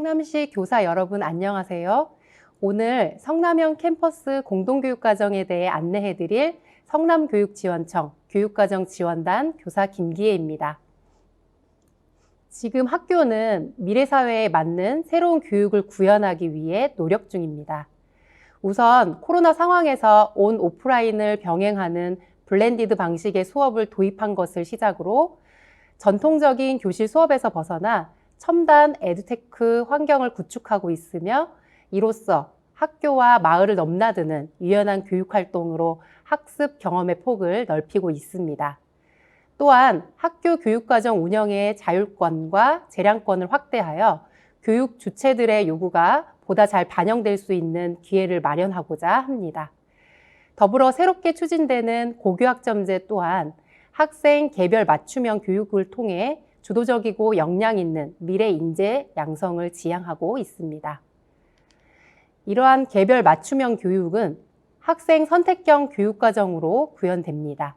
성남시 교사 여러분 안녕하세요. 오늘 성남형 캠퍼스 공동교육과정에 대해 안내해드릴 성남교육지원청 교육과정지원단 교사 김기혜입니다. 지금 학교는 미래사회에 맞는 새로운 교육을 구현하기 위해 노력 중입니다. 우선 코로나 상황에서 온 오프라인을 병행하는 블렌디드 방식의 수업을 도입한 것을 시작으로 전통적인 교실 수업에서 벗어나 첨단 에듀테크 환경을 구축하고 있으며 이로써 학교와 마을을 넘나드는 유연한 교육활동으로 학습 경험의 폭을 넓히고 있습니다. 또한 학교 교육과정 운영의 자율권과 재량권을 확대하여 교육 주체들의 요구가 보다 잘 반영될 수 있는 기회를 마련하고자 합니다. 더불어 새롭게 추진되는 고교학점제 또한 학생 개별 맞춤형 교육을 통해 주도적이고 역량 있는 미래 인재 양성을 지향하고 있습니다. 이러한 개별 맞춤형 교육은 학생 선택형 교육과정으로 구현됩니다.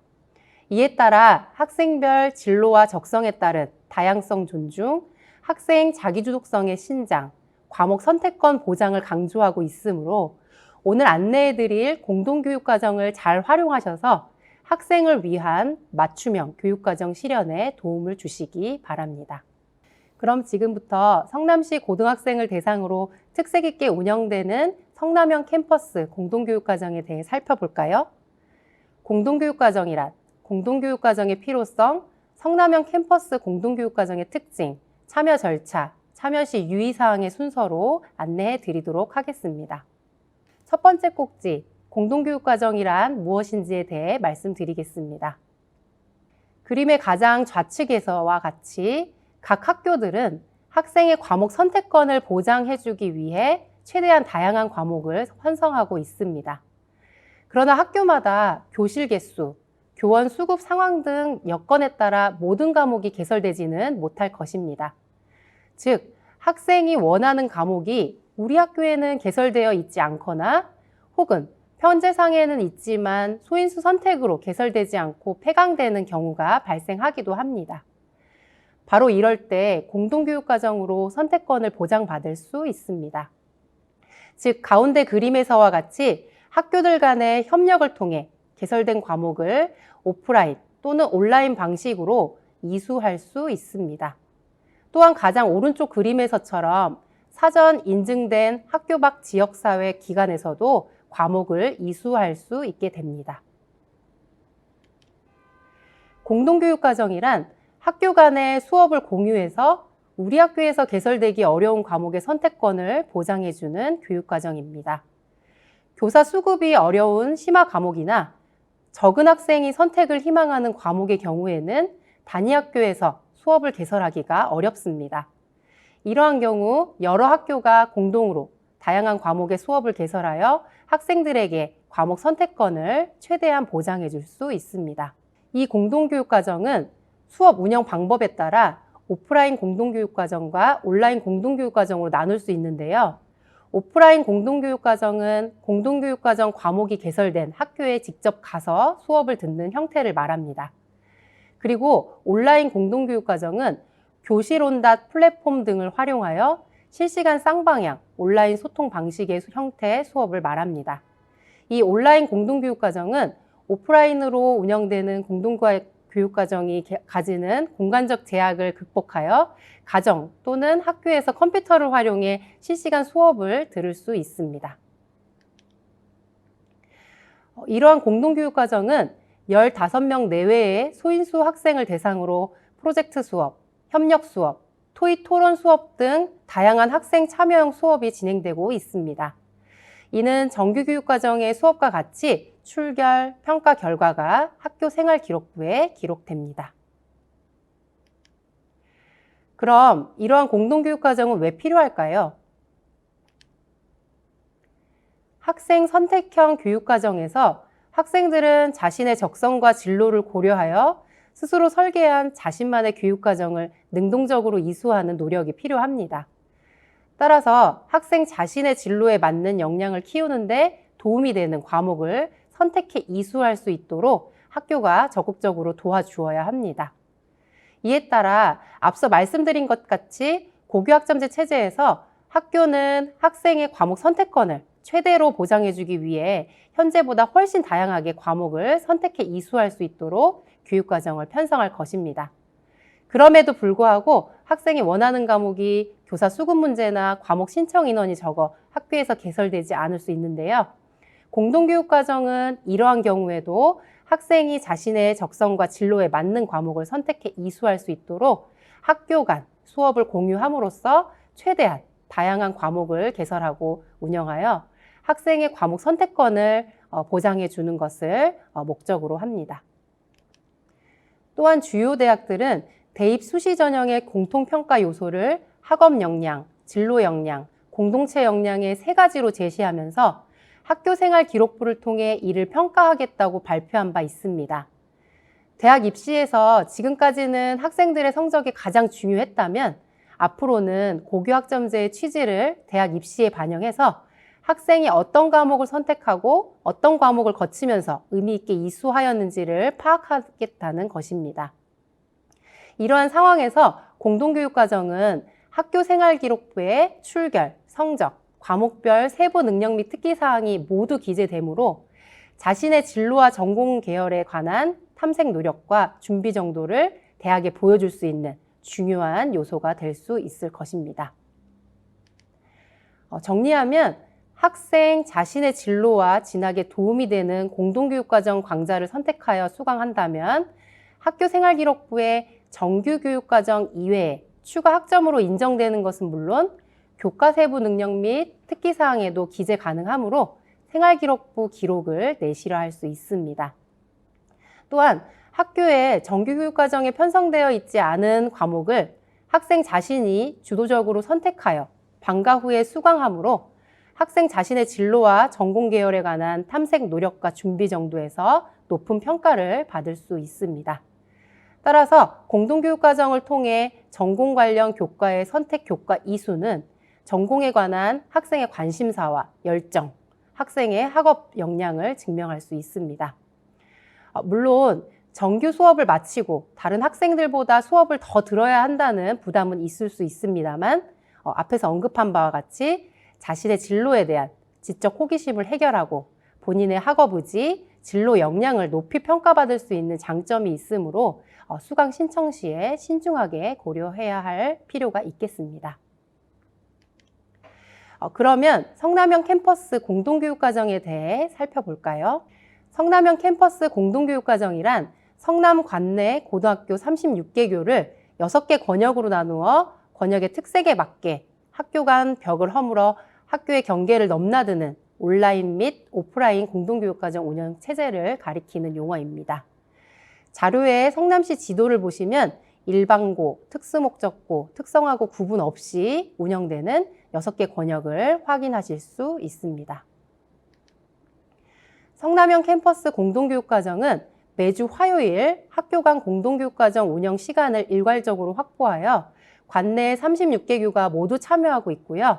이에 따라 학생별 진로와 적성에 따른 다양성 존중, 학생 자기주도성의 신장, 과목 선택권 보장을 강조하고 있으므로 오늘 안내해드릴 공동교육과정을 잘 활용하셔서 학생을 위한 맞춤형 교육과정 실현에 도움을 주시기 바랍니다. 그럼 지금부터 성남시 고등학생을 대상으로 특색 있게 운영되는 성남형 캠퍼스 공동교육과정에 대해 살펴볼까요? 공동교육과정이란 공동교육과정의 필요성, 성남형 캠퍼스 공동교육과정의 특징, 참여 절차, 참여 시 유의사항의 순서로 안내해 드리도록 하겠습니다. 첫 번째 꼭지, 공동교육과정이란 무엇인지에 대해 말씀드리겠습니다. 그림의 가장 좌측에서와 같이 각 학교들은 학생의 과목 선택권을 보장해주기 위해 최대한 다양한 과목을 편성하고 있습니다. 그러나 학교마다 교실 개수, 교원 수급 상황 등 여건에 따라 모든 과목이 개설되지는 못할 것입니다. 즉, 학생이 원하는 과목이 우리 학교에는 개설되어 있지 않거나 혹은 현재상에는 있지만 소인수 선택으로 개설되지 않고 폐강되는 경우가 발생하기도 합니다. 바로 이럴 때 공동교육과정으로 선택권을 보장받을 수 있습니다. 즉, 가운데 그림에서와 같이 학교들 간의 협력을 통해 개설된 과목을 오프라인 또는 온라인 방식으로 이수할 수 있습니다. 또한 가장 오른쪽 그림에서처럼 사전 인증된 학교 밖 지역사회 기관에서도 과목을 이수할 수 있게 됩니다. 공동교육과정이란 학교 간의 수업을 공유해서 우리 학교에서 개설되기 어려운 과목의 선택권을 보장해주는 교육과정입니다. 교사 수급이 어려운 심화 과목이나 적은 학생이 선택을 희망하는 과목의 경우에는 단위 학교에서 수업을 개설하기가 어렵습니다. 이러한 경우 여러 학교가 공동으로 다양한 과목의 수업을 개설하여 학생들에게 과목 선택권을 최대한 보장해 줄 수 있습니다. 이 공동교육과정은 수업 운영 방법에 따라 오프라인 공동교육과정과 온라인 공동교육과정으로 나눌 수 있는데요. 오프라인 공동교육과정은 공동교육과정 과목이 개설된 학교에 직접 가서 수업을 듣는 형태를 말합니다. 그리고 온라인 공동교육과정은 교실온닷 플랫폼 등을 활용하여 실시간 쌍방향 온라인 소통 방식의 형태의 수업을 말합니다. 이 온라인 공동교육과정은 오프라인으로 운영되는 공동교육과정이 가지는 공간적 제약을 극복하여 가정 또는 학교에서 컴퓨터를 활용해 실시간 수업을 들을 수 있습니다. 이러한 공동교육과정은 15명 내외의 소인수 학생을 대상으로 프로젝트 수업, 협력 수업, 토익 토론 수업 등 다양한 학생 참여형 수업이 진행되고 있습니다. 이는 정규교육과정의 수업과 같이 출결, 평가 결과가 학교 생활기록부에 기록됩니다. 그럼 이러한 공동교육과정은 왜 필요할까요? 학생 선택형 교육과정에서 학생들은 자신의 적성과 진로를 고려하여 스스로 설계한 자신만의 교육과정을 능동적으로 이수하는 노력이 필요합니다. 따라서 학생 자신의 진로에 맞는 역량을 키우는데 도움이 되는 과목을 선택해 이수할 수 있도록 학교가 적극적으로 도와주어야 합니다. 이에 따라 앞서 말씀드린 것 같이 고교학점제 체제에서 학교는 학생의 과목 선택권을 최대로 보장해주기 위해 현재보다 훨씬 다양하게 과목을 선택해 이수할 수 있도록 교육과정을 편성할 것입니다. 그럼에도 불구하고 학생이 원하는 과목이 교사 수급 문제나 과목 신청 인원이 적어 학교에서 개설되지 않을 수 있는데요. 공동교육과정은 이러한 경우에도 학생이 자신의 적성과 진로에 맞는 과목을 선택해 이수할 수 있도록 학교 간 수업을 공유함으로써 최대한 다양한 과목을 개설하고 운영하여 학생의 과목 선택권을 보장해 주는 것을 목적으로 합니다. 또한 주요 대학들은 대입 수시 전형의 공통평가 요소를 학업 역량, 진로 역량, 공동체 역량의 3가지로 제시하면서 학교 생활 기록부를 통해 이를 평가하겠다고 발표한 바 있습니다. 대학 입시에서 지금까지는 학생들의 성적이 가장 중요했다면 앞으로는 고교학점제의 취지를 대학 입시에 반영해서 학생이 어떤 과목을 선택하고 어떤 과목을 거치면서 의미 있게 이수하였는지를 파악하겠다는 것입니다. 이러한 상황에서 공동교육과정은 학교 생활기록부에 출결, 성적, 과목별 세부 능력 및 특기사항이 모두 기재되므로 자신의 진로와 전공 계열에 관한 탐색 노력과 준비 정도를 대학에 보여줄 수 있는 중요한 요소가 될 수 있을 것입니다. 정리하면 학생 자신의 진로와 진학에 도움이 되는 공동교육과정 강좌를 선택하여 수강한다면 학교 생활기록부에 정규교육과정 이외에 추가 학점으로 인정되는 것은 물론 교과 세부 능력 및 특기사항에도 기재 가능하므로 생활기록부 기록을 내실화할 수 있습니다. 또한 학교에 정규교육과정에 편성되어 있지 않은 과목을 학생 자신이 주도적으로 선택하여 방과 후에 수강하므로 학생 자신의 진로와 전공 계열에 관한 탐색 노력과 준비 정도에서 높은 평가를 받을 수 있습니다. 따라서 공동교육과정을 통해 전공 관련 교과의 선택 교과 이수는 전공에 관한 학생의 관심사와 열정, 학생의 학업 역량을 증명할 수 있습니다. 물론 정규 수업을 마치고 다른 학생들보다 수업을 더 들어야 한다는 부담은 있을 수 있습니다만 앞에서 언급한 바와 같이 자신의 진로에 대한 지적 호기심을 해결하고 본인의 학업 의지, 진로 역량을 높이 평가받을 수 있는 장점이 있으므로 수강 신청 시에 신중하게 고려해야 할 필요가 있겠습니다. 그러면 성남형 캠퍼스 공동교육과정에 대해 살펴볼까요? 성남형 캠퍼스 공동교육과정이란 성남 관내 고등학교 36개교를 6개 권역으로 나누어 권역의 특색에 맞게 학교 간 벽을 허물어 학교의 경계를 넘나드는 온라인 및 오프라인 공동교육과정 운영 체제를 가리키는 용어입니다. 자료에 성남시 지도를 보시면 일반고, 특수목적고, 특성화고 구분 없이 운영되는 6개 권역을 확인하실 수 있습니다. 성남형 캠퍼스 공동교육과정은 매주 화요일 학교 간 공동교육과정 운영 시간을 일괄적으로 확보하여 관내 36개교가 모두 참여하고 있고요.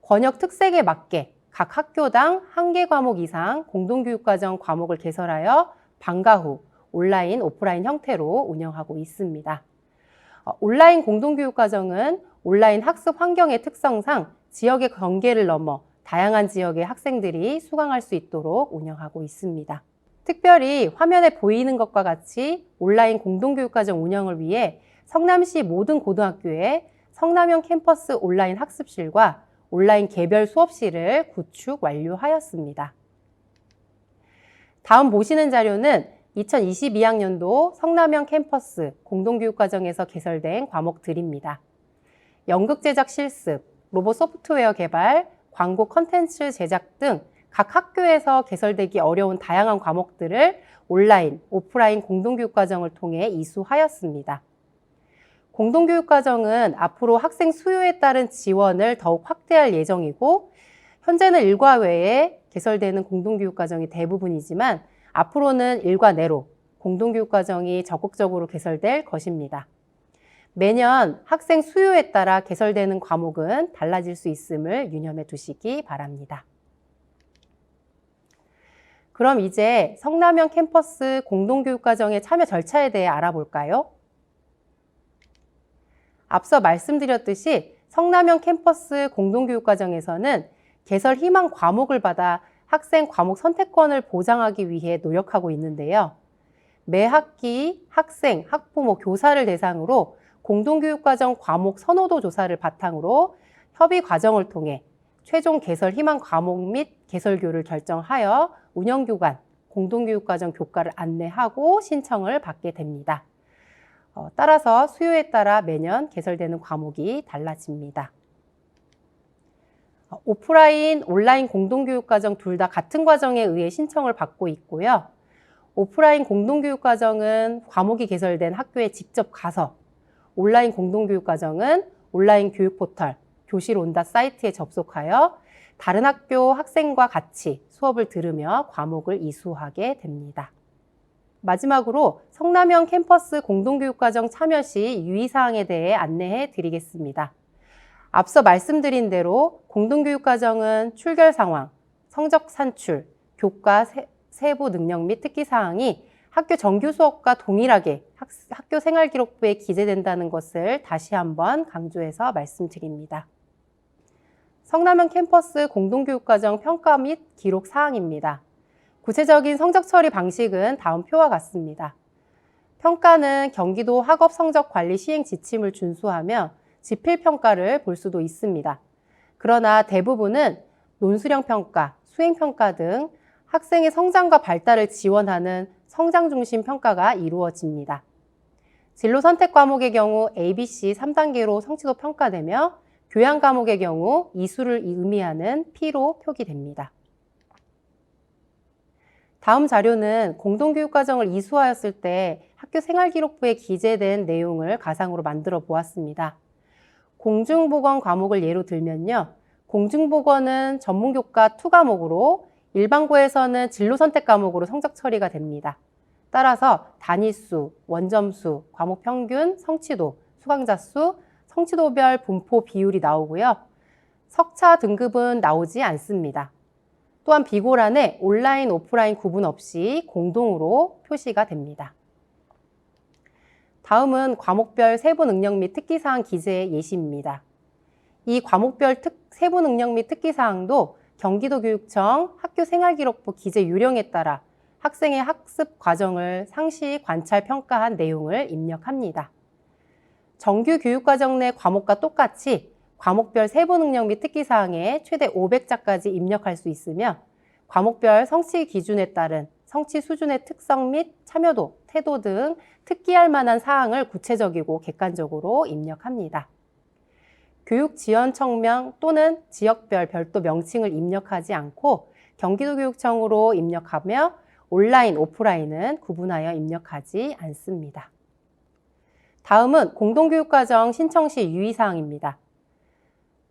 권역 특색에 맞게 각 학교당 1개 과목 이상 공동교육과정 과목을 개설하여 방과 후 온라인, 오프라인 형태로 운영하고 있습니다. 온라인 공동교육과정은 온라인 학습 환경의 특성상 지역의 경계를 넘어 다양한 지역의 학생들이 수강할 수 있도록 운영하고 있습니다. 특별히 화면에 보이는 것과 같이 온라인 공동교육과정 운영을 위해 성남시 모든 고등학교에 성남형 캠퍼스 온라인 학습실과 온라인 개별 수업실을 구축 완료하였습니다. 다음 보시는 자료는 2022학년도 성남형 캠퍼스 공동교육과정에서 개설된 과목들입니다. 연극 제작 실습, 로봇 소프트웨어 개발, 광고 컨텐츠 제작 등 각 학교에서 개설되기 어려운 다양한 과목들을 온라인, 오프라인 공동교육과정을 통해 이수하였습니다. 공동교육과정은 앞으로 학생 수요에 따른 지원을 더욱 확대할 예정이고 현재는 일과 외에 개설되는 공동교육과정이 대부분이지만 앞으로는 일과 내로 공동교육과정이 적극적으로 개설될 것입니다. 매년 학생 수요에 따라 개설되는 과목은 달라질 수 있음을 유념해 두시기 바랍니다. 그럼 이제 성남형 캠퍼스 공동교육과정의 참여 절차에 대해 알아볼까요? 앞서 말씀드렸듯이 성남형 캠퍼스 공동교육과정에서는 개설 희망 과목을 받아 학생 과목 선택권을 보장하기 위해 노력하고 있는데요. 매 학기 학생, 학부모, 교사를 대상으로 공동교육과정 과목 선호도 조사를 바탕으로 협의 과정을 통해 최종 개설 희망 과목 및 개설교를 결정하여 운영기관, 공동교육과정 교과를 안내하고 신청을 받게 됩니다. 따라서 수요에 따라 매년 개설되는 과목이 달라집니다. 오프라인, 온라인 공동교육과정 둘 다 같은 과정에 의해 신청을 받고 있고요. 오프라인 공동교육과정은 과목이 개설된 학교에 직접 가서, 온라인 공동교육과정은 온라인 교육포털, 교실 온다 사이트에 접속하여 다른 학교 학생과 같이 수업을 들으며 과목을 이수하게 됩니다. 마지막으로 성남형 캠퍼스 공동교육과정 참여 시 유의사항에 대해 안내해 드리겠습니다. 앞서 말씀드린 대로 공동교육과정은 출결 상황, 성적 산출, 교과 세부 능력 및 특기사항이 학교 정규 수업과 동일하게 학교 생활기록부에 기재된다는 것을 다시 한번 강조해서 말씀드립니다. 성남형 캠퍼스 공동교육과정 평가 및 기록 사항입니다. 구체적인 성적 처리 방식은 다음 표와 같습니다. 평가는 경기도 학업성적관리 시행 지침을 준수하며 지필평가를 볼 수도 있습니다. 그러나 대부분은 논술형 평가, 수행평가 등 학생의 성장과 발달을 지원하는 성장중심 평가가 이루어집니다. 진로 선택 과목의 경우 ABC 3단계로 성취도 평가되며 교양 과목의 경우 이수를 의미하는 P로 표기됩니다. 다음 자료는 공동교육과정을 이수하였을 때 학교 생활기록부에 기재된 내용을 가상으로 만들어 보았습니다. 공중보건 과목을 예로 들면요. 공중보건은 전문교과 2과목으로 일반고에서는 진로선택 과목으로 성적 처리가 됩니다. 따라서 단위수, 원점수, 과목 평균, 성취도, 수강자 수, 성취도별 분포 비율이 나오고요. 석차 등급은 나오지 않습니다. 또한 비고란에 온라인, 오프라인 구분 없이 공동으로 표시가 됩니다. 다음은 과목별 세부 능력 및 특기사항 기재 예시입니다. 이 과목별 세부 능력 및 특기사항도 경기도교육청 학교생활기록부 기재 요령에 따라 학생의 학습 과정을 상시 관찰 평가한 내용을 입력합니다. 정규 교육과정 내 과목과 똑같이 과목별 세부 능력 및 특기사항에 최대 500자까지 입력할 수 있으며 과목별 성취 기준에 따른 성취 수준의 특성 및 참여도, 태도 등 특기할 만한 사항을 구체적이고 객관적으로 입력합니다. 교육지원청명 또는 지역별 별도 명칭을 입력하지 않고 경기도교육청으로 입력하며 온라인, 오프라인은 구분하여 입력하지 않습니다. 다음은 공동교육과정 신청 시 유의사항입니다.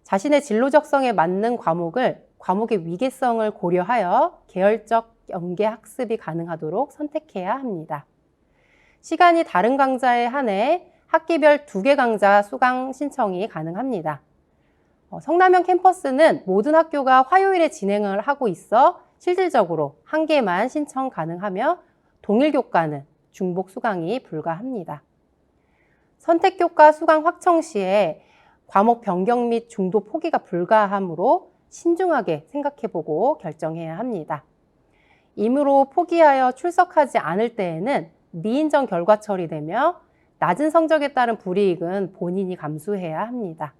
자신의 진로 적성에 맞는 과목을 과목의 위계성을 고려하여 계열적 연계 학습이 가능하도록 선택해야 합니다. 시간이 다른 강좌에 한해 학기별 2개 강좌 수강 신청이 가능합니다. 성남형 캠퍼스는 모든 학교가 화요일에 진행을 하고 있어 실질적으로 1개만 신청 가능하며 동일 교과는 중복 수강이 불가합니다. 선택교과 수강 확정 시에 과목 변경 및 중도 포기가 불가하므로 신중하게 생각해보고 결정해야 합니다. 임의로 포기하여 출석하지 않을 때에는 미인정 결과 처리되며 낮은 성적에 따른 불이익은 본인이 감수해야 합니다.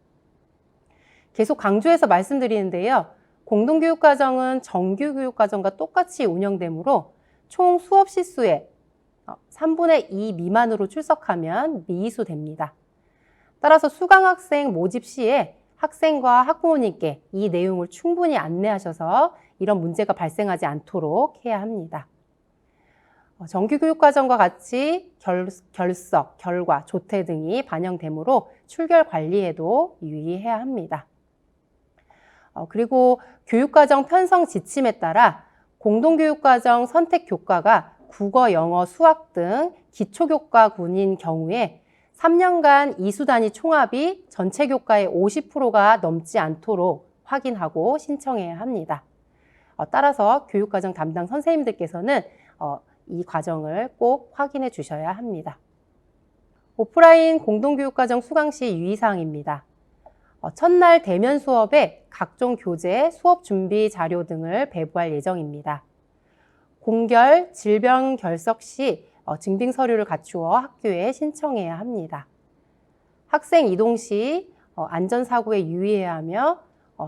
계속 강조해서 말씀드리는데요. 공동교육과정은 정규교육과정과 똑같이 운영되므로 총 수업 시수의 3분의 2 미만으로 출석하면 미이수됩니다. 따라서 수강학생 모집 시에 학생과 학부모님께 이 내용을 충분히 안내하셔서 이런 문제가 발생하지 않도록 해야 합니다. 정규교육과정과 같이 결석, 결과, 조퇴 등이 반영되므로 출결 관리에도 유의해야 합니다. 그리고 교육과정 편성 지침에 따라 공동교육과정 선택 교과가 국어, 영어, 수학 등 기초교과군인 경우에 3년간 이수 단위 총합이 전체 교과의 50%가 넘지 않도록 확인하고 신청해야 합니다. 따라서 교육과정 담당 선생님들께서는 이 과정을 꼭 확인해 주셔야 합니다. 오프라인 공동교육과정 수강 시 유의사항입니다. 첫날 대면 수업에 각종 교재, 수업 준비 자료 등을 배부할 예정입니다. 공결, 질병 결석 시 증빙 서류를 갖추어 학교에 신청해야 합니다. 학생 이동 시 안전사고에 유의해야 하며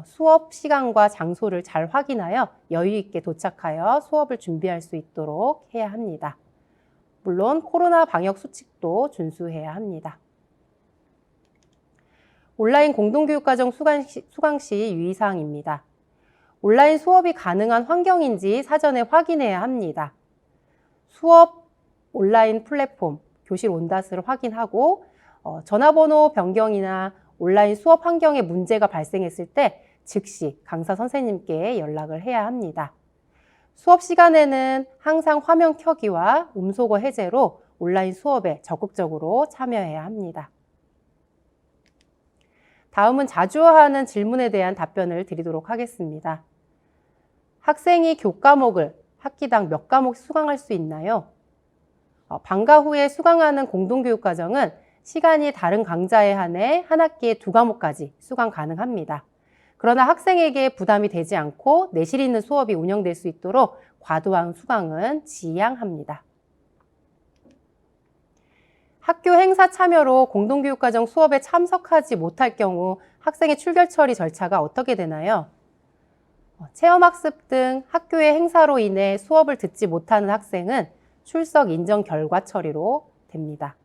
수업 시간과 장소를 잘 확인하여 여유 있게 도착하여 수업을 준비할 수 있도록 해야 합니다. 물론 코로나 방역 수칙도 준수해야 합니다. 온라인 공동교육과정 수강 시 유의사항입니다. 온라인 수업이 가능한 환경인지 사전에 확인해야 합니다. 수업 온라인 플랫폼, 교실 온다스를 확인하고 전화번호 변경이나 온라인 수업 환경에 문제가 발생했을 때 즉시 강사 선생님께 연락을 해야 합니다. 수업 시간에는 항상 화면 켜기와 음소거 해제로 온라인 수업에 적극적으로 참여해야 합니다. 다음은 자주 하는 질문에 대한 답변을 드리도록 하겠습니다. 학생이 교과목을 학기당 몇 과목 수강할 수 있나요? 방과 후에 수강하는 공동교육과정은 시간이 다른 강좌에 한해 한 학기에 2과목까지 수강 가능합니다. 그러나 학생에게 부담이 되지 않고 내실 있는 수업이 운영될 수 있도록 과도한 수강은 지양합니다. 학교 행사 참여로 공동교육과정 수업에 참석하지 못할 경우 학생의 출결 처리 절차가 어떻게 되나요? 체험학습 등 학교의 행사로 인해 수업을 듣지 못하는 학생은 출석 인정 결과 처리로 됩니다.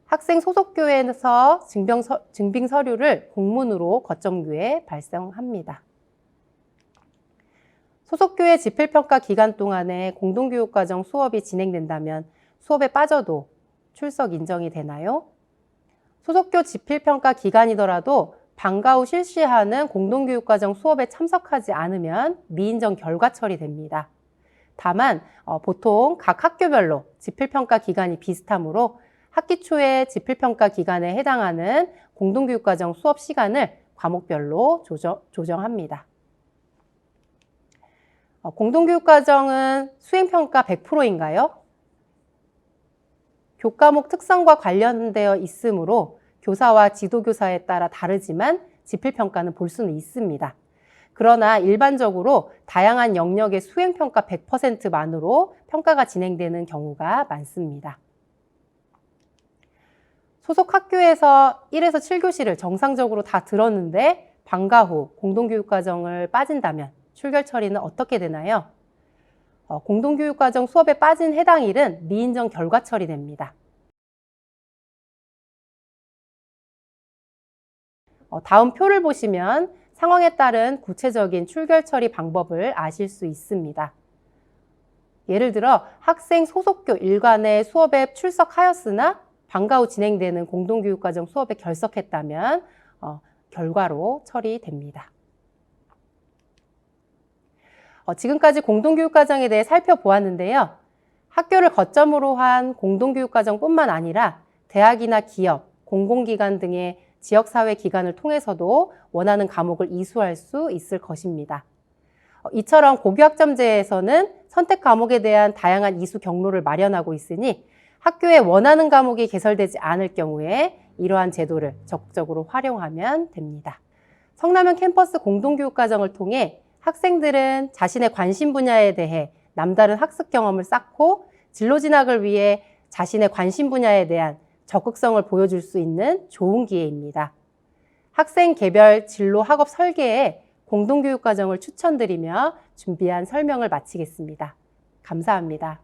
학생 소속교회에서 증빙 서류를 공문으로 거점교에 발송합니다. 소속교회 집필평가 기간 동안에 공동교육과정 수업이 진행된다면 수업에 빠져도 출석 인정이 되나요? 소속교 집필평가 기간이더라도 방과 후 실시하는 공동교육과정 수업에 참석하지 않으면 미인정 결과 처리됩니다. 다만 보통 각 학교별로 집필평가 기간이 비슷하므로 학기 초에 집필평가 기간에 해당하는 공동교육과정 수업 시간을 과목별로 조정합니다. 공동교육과정은 수행평가 100%인가요? 교과목 특성과 관련되어 있으므로 교사와 지도교사에 따라 다르지만 집필평가는 볼 수는 있습니다. 그러나 일반적으로 다양한 영역의 수행평가 100%만으로 평가가 진행되는 경우가 많습니다. 소속 학교에서 1에서 7교시를 정상적으로 다 들었는데 방과 후 공동교육과정을 빠진다면 출결 처리는 어떻게 되나요? 공동교육과정 수업에 빠진 해당 일은 미인정 결과 처리됩니다. 다음 표를 보시면 상황에 따른 구체적인 출결 처리 방법을 아실 수 있습니다. 예를 들어 학생 소속교 일관의 수업에 출석하였으나 방과 후 진행되는 공동교육과정 수업에 결석했다면 결과로 처리됩니다. 지금까지 공동교육과정에 대해 살펴보았는데요. 학교를 거점으로 한 공동교육과정뿐만 아니라 대학이나 기업, 공공기관 등의 지역사회 기관을 통해서도 원하는 과목을 이수할 수 있을 것입니다. 이처럼 고교학점제에서는 선택 과목에 대한 다양한 이수 경로를 마련하고 있으니 학교에 원하는 과목이 개설되지 않을 경우에 이러한 제도를 적극적으로 활용하면 됩니다. 성남형 캠퍼스 공동교육과정을 통해 학생들은 자신의 관심 분야에 대해 남다른 학습 경험을 쌓고 진로 진학을 위해 자신의 관심 분야에 대한 적극성을 보여줄 수 있는 좋은 기회입니다. 학생 개별 진로 학업 설계에 공동교육과정을 추천드리며 준비한 설명을 마치겠습니다. 감사합니다.